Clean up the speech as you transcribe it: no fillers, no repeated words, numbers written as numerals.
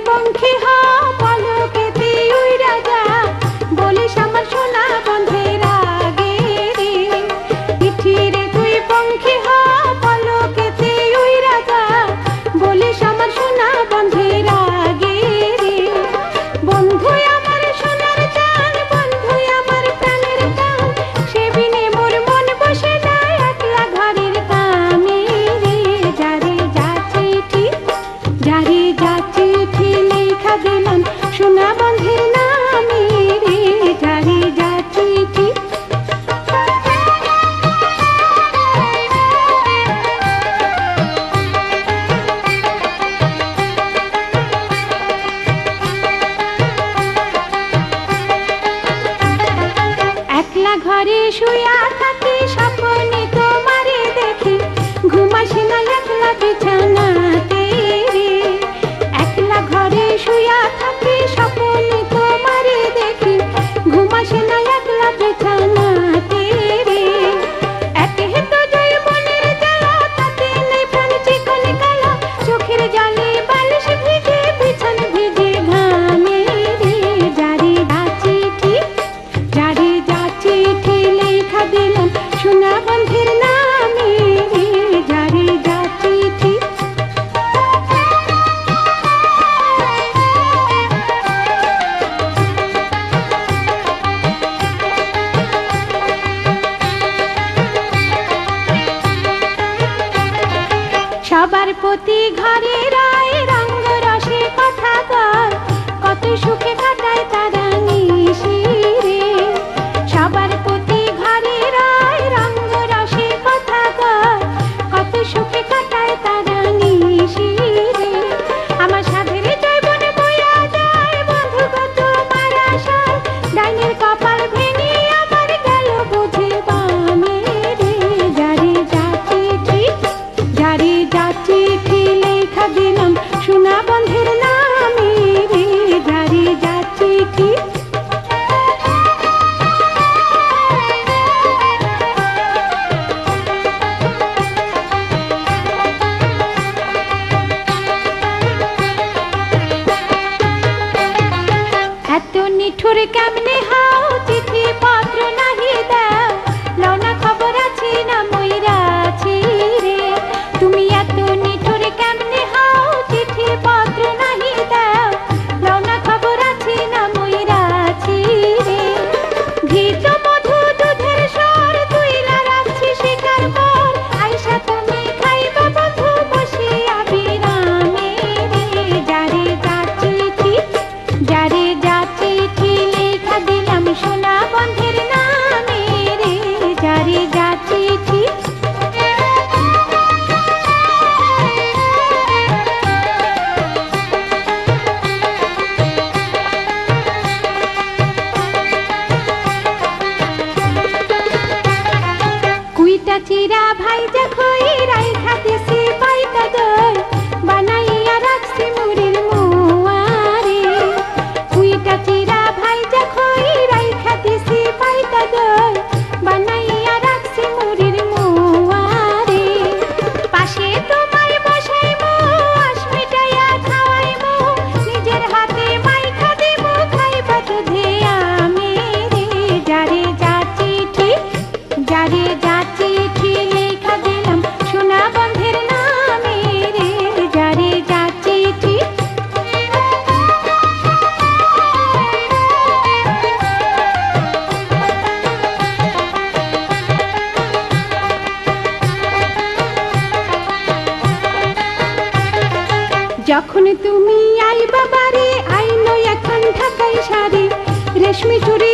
পঙ্খী হ পলকেতে উইরা যা বলিস আমার সোনা বন্ধের আগে রে চিঠি রে তুই পঙ্খী হ পলকেতে উইরা যা বলিস আমার সোনা বন্ধের আগে রে বন্ধু আমার সোনার চান বন্ধু আমার প্রাণের টান সে বিনে মোর মন বসে যায় একলা ঘরের কামে রে যারে যা চিঠি লেখা দিলাম সোনা বন্ধের নামে রে যারে যা চিঠি একলা ঘরে শুয়া থাকি স্বপ্নে তোমারে দেখি ঘুমাসি না একলা বিছানাতে রে একলা ঘরে শুয়া থাকি স্বপ্নে তোমারে দেখি ঘুমাসি না একলা বিছানাতে রে একে তো জৈবনের জ্বালা তাতে নেই প্রাণ চিকন কালা চোখের জলে বালিশ ভিজে বিছান ভিজে ঘামে রে যারে যা চিঠি লেখা দিলাম সোনা বন্ধের নামে রে যারে যা চিঠি সবার প্রতি ঘরে রায় রঙ্গ রসে কথা কয় কত সুখে কাটায় তারা নিশি রে সবার প্রতি ঘরে রায় রঙ্গ রসে কথা কয় কত সুখে কাটায় তারা নিশি রে আমার সাধের জৈবনে বইয়া যায় বন্ধু কত মারা সার ডাইনের কপাল ভেঙে আমার গেল বুঝে বামে রে যারে যা চিঠি লেখা দিলাম সোনা বন্ধের নামে রে যারে যা চিঠি এত নিঠুর কেমনে হাও চিঠি পত্র নাহি দাও লওনা খবর আছে না মইরা আছি রে তুমি এত নিঠুর কেমনে হাও চিঠি পত্র নাহি দাও লওনা খবর আছে না মইরা আছি রে ঘিত মধু দুধের স্বর তুইলা রাখছি শিকার পর আইসা তুমি খাইবা বন্ধু বসিয়া বিরামে রে যারে যা চিঠি লেখা দিলাম সোনা বন্ধের নামে রে যারে যা চিঠি কুইটা চিরা ভাই দেখই রাইখা দিছি পাইতা দই বানাইয়া রাখছি মুড়ির মুয়ারে কুইটা চিরা ভাই দেখই রাইখা দিছি পাইতা দই বানাইয়া রাখছি মুড়ির মুয়ারে পাশে তোমায় বসাইমু আশ মিটাইয়া খাওয়াইমু নিজের হাতে মাইখা দিমু খাইবা দুধে আমি রে যারে যা চিঠি লেখা দিলাম সোনা বন্ধের নামে রে যারে যা চিঠি যখন তুমি আইবা বাড়ি আইলো এখন ঢাকাই শাড়ি রেশমি চুড়ি